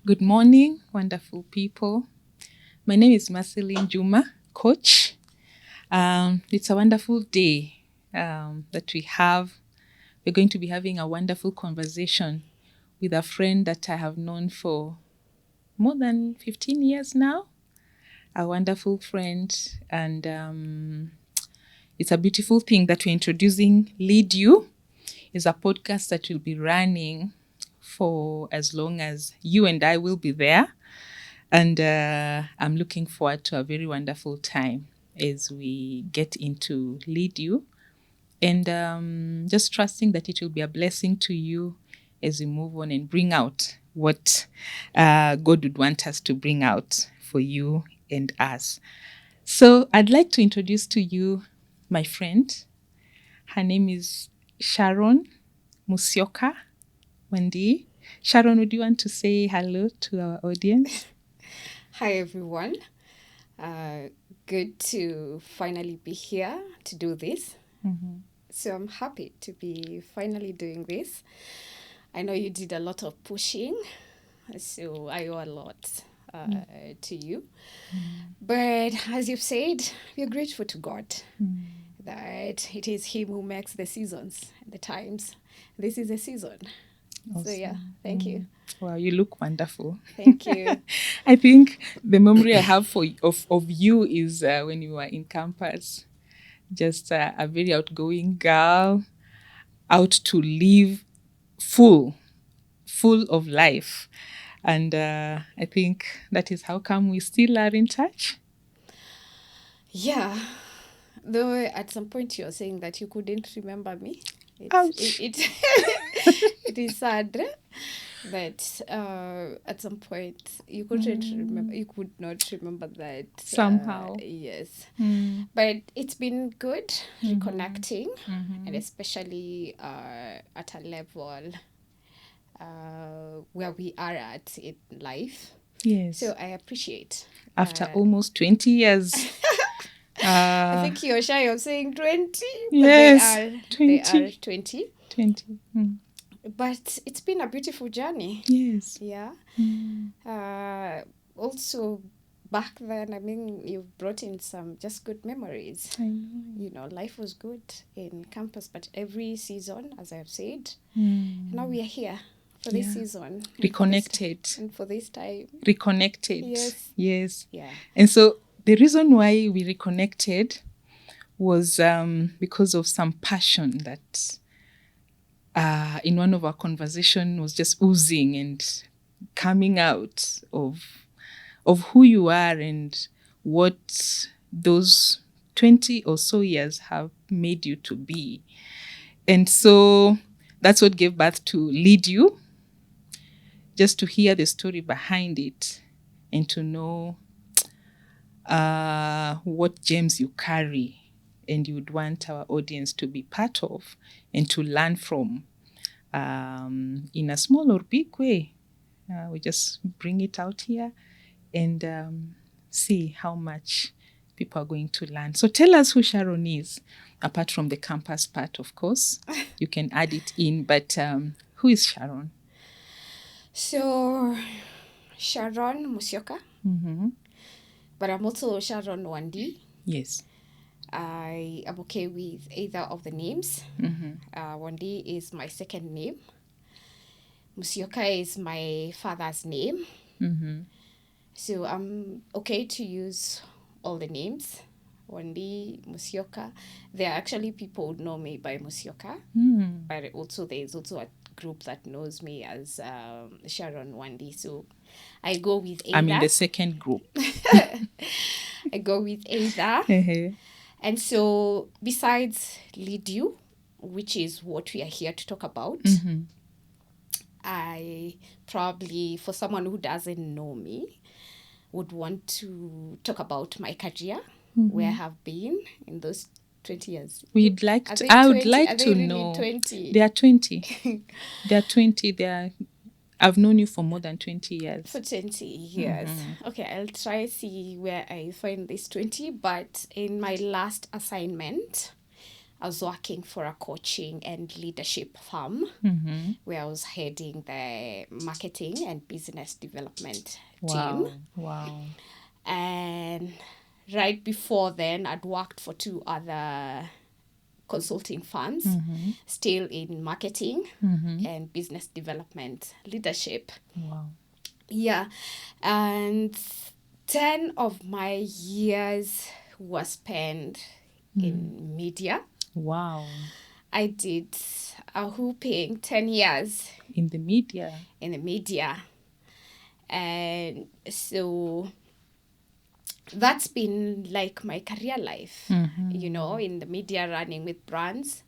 Good morning, wonderful people. My name is Marceline Juma, coach. It's a wonderful day that we have. We're going to be having a wonderful conversation with a friend that I have known for more than 15 years now. A wonderful friend. And it's a beautiful thing that we're introducing LeadYou. It's a podcast that will be running for as long as you and I will be there. And I'm looking forward to a very wonderful time as we get into LeadYou. And just trusting that it will be a blessing to you as we move on and bring out what God would want us to bring out for you and us. So I'd like to introduce to you my friend. Her name is Sharon Musyoka Wendy. Sharon, would you want to say hello to our audience? Hi, everyone. Good to finally be here to do this. So I'm happy to be finally doing this. I know you did a lot of pushing, so I owe a lot to you. But as you've said, we're grateful to God that it is Him who makes the seasons and the times. This is a season. Awesome. So, yeah, thank you. Wow, you look wonderful. Thank you. I think the memory I have of you is when you were in campus, just a very outgoing girl, out to live full of life. And I think that is how come we still are in touch. Yeah. Though at some point you're saying that you couldn't remember me. Ouch. It is sad that at some point you couldn't remember. You could not remember that Somehow. yes, but it's been good reconnecting, and especially at a level where we are at in life. Yes. So I appreciate. After almost 20 years. I think you're shy of saying 20, Yes, but they are 20. 20. But it's been a beautiful journey. Yes. Yeah. Also, back then, I mean, you've brought in some just good memories. I know. You know, life was good in campus, but every season, as I've said, now we are here for this season. Reconnected. And for this time. Reconnected. Yes. Yeah. And so the reason why we reconnected was because of some passion that in one of our conversation was just oozing and coming out of who you are and what those 20 or so years have made you to be. And so that's what gave birth to LeadYou, just to hear the story behind it and to know what gems you carry and you would want our audience to be part of and to learn from in a small or big way. We just bring it out here and see how much people are going to learn. So tell us who Sharon is, apart from the campus part, of course. You can add it in, but who is Sharon? So, Sharon Musyoka. But I'm also Sharon Wendy. Yes. I am okay with either of the names. Wendy is my second name. Musyoka is my father's name. So I'm okay to use all the names. Wendy, Musyoka. There are actually people who know me by Musyoka. But also there's also a group that knows me as Sharon Wendy. So I go with either. I'm in the second group. I go with either. And so besides LeadYou, which is what we are here to talk about, I probably, for someone who doesn't know me, would want to talk about my career, where I have been in those 20 years. I would like to know. 20? They are 20. They are 20. I've known you for more than 20 years. For 20 years. Okay, I'll try see where I find this 20. But in my last assignment, I was working for a coaching and leadership firm where I was heading the marketing and business development team. Wow. And right before then, I'd worked for 2 other consulting firms, still in marketing and business development leadership. Wow. Yeah. And 10 of my years was spent in media. Wow. I did a whooping 10 years In the media. in the media. And so that's been like my career life, you know, in the media, running with brands,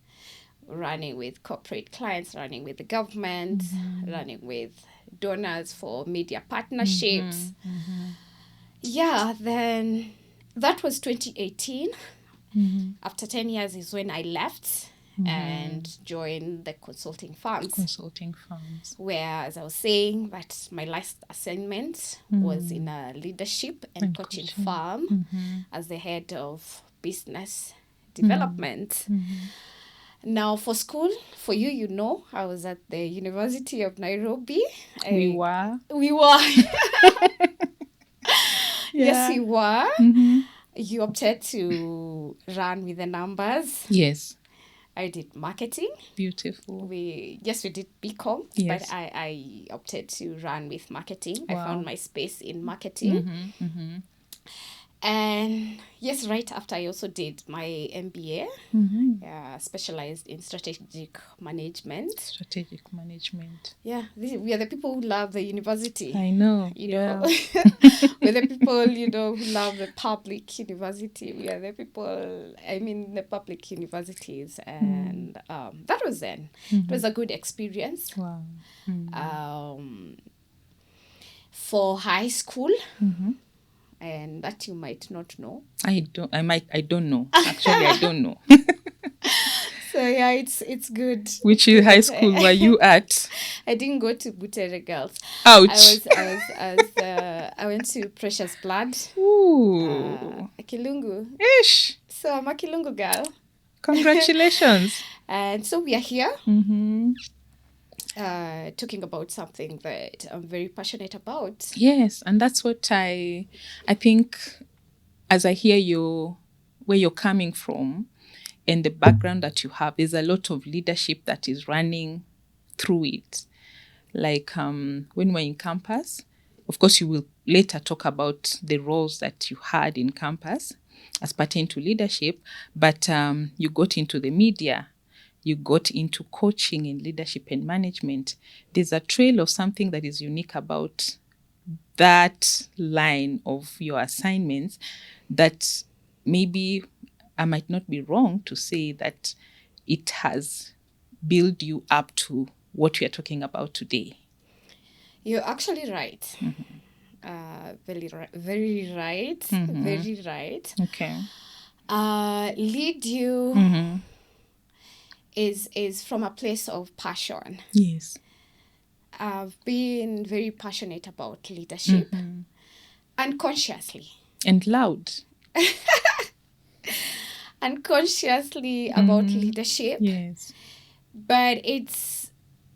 running with corporate clients, running with the government, running with donors for media partnerships. Yeah, then that was 2018. After 10 years is when I left and joined the consulting firms. Where, as I was saying, that my last assignment was in a leadership and coaching firm as the head of business development. Now, for school, for you, you know, I was at the University of Nairobi. We were. Yes, we were. You opted to run with the numbers. Yes. I did marketing. Beautiful. We did BCom, yes. But I opted to run with marketing. Wow. I found my space in marketing. And yes, right after I also did my MBA, specialized in strategic management. Yeah, we are the people who love the university. I know. You know, we're the people, you know, who love the public university. We are the people, the public universities. And that was then. It was a good experience. Wow. For high school, and that you might not know. I don't know. Actually, I don't know. So yeah, it's good. Which high school were you at? I didn't go to Butere Girls. Ouch. I went to Precious Blood. Ooh. Kilungu. Ish. So I'm a Kilungu girl. Congratulations. And so we are here. Talking about something that I'm very passionate about. Yes, and that's what I think, as I hear you, where you're coming from and the background that you have, there's a lot of leadership that is running through it. Like when we're in campus, of course, you will later talk about the roles that you had in campus as pertaining to leadership, but you got into the media. You got into coaching in leadership and management. There's a trail of something that is unique about that line of your assignments that maybe I might not be wrong to say that it has built you up to what we are talking about today. You're actually right. Very right. Very right. Okay. LeadYou is from a place of passion. Yes. I've been very passionate about leadership, unconsciously. And loud. Unconsciously about leadership. Yes. But it's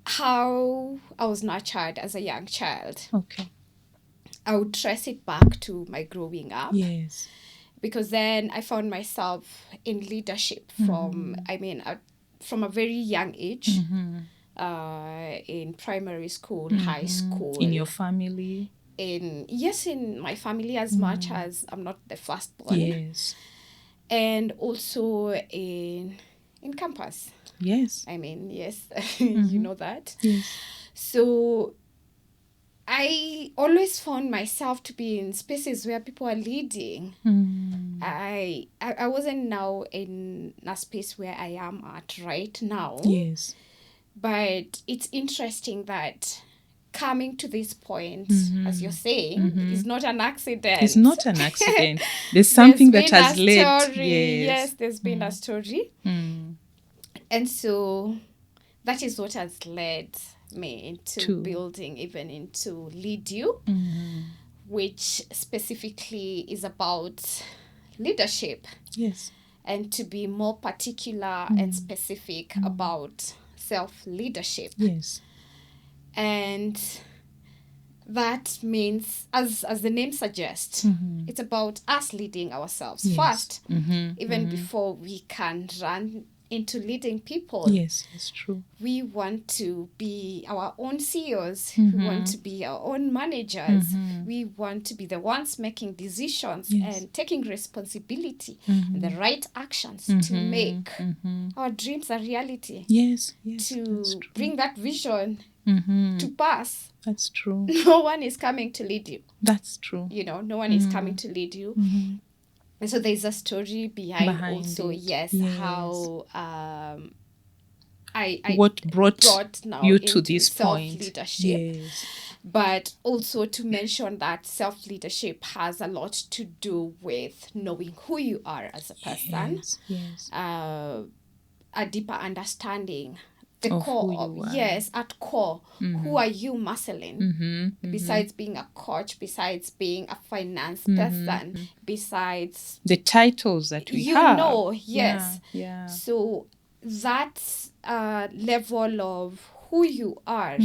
how I was nurtured as a young child. Okay. I would trace it back to my growing up. Yes. Because then I found myself in leadership from a very young age, in primary school, high school. In your family? In my family, as much as I'm not the firstborn. Yes. And also in campus. Yes. Yes, you know that. Yes. So I always found myself to be in spaces where people are leading. I wasn't now in a space where I am at right now. Yes. But it's interesting that coming to this point, as you're saying, is not an accident. It's not an accident. There's something that has led. Yes, there's been a story. And so that is what has led me into building, even into LeadYou, which specifically is about leadership. Yes. and to be more particular and specific about self-leadership. Yes. And that means, as the name suggests, it's about us leading ourselves first, even before we can run into leading people. Yes, it's true. We want to be our own CEOs. We want to be our own managers. We want to be the ones making decisions and taking responsibility and the right actions to make our dreams a reality. Yes, To bring that vision to pass. That's true. No one is coming to lead you. That's true. You know, no one is coming to lead you. And so there's a story behind also, how what brought now you to this point. Self-leadership. Yes. But also to mention that self-leadership has a lot to do with knowing who you are as a person. Yes. A deeper understanding. The of core who you are. Yes, at core, who are you muscling? Besides being a coach, besides being a finance person, besides the titles that we have. Yes. Yeah. So that level of who you are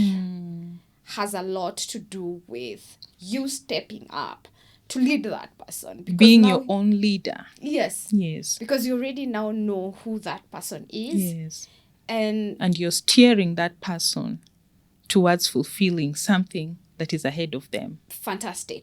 has a lot to do with you stepping up to lead that person. Being now, your own leader. Yes. Yes. Because you already now know who that person is. Yes. And you're steering that person towards fulfilling something that is ahead of them. Fantastic.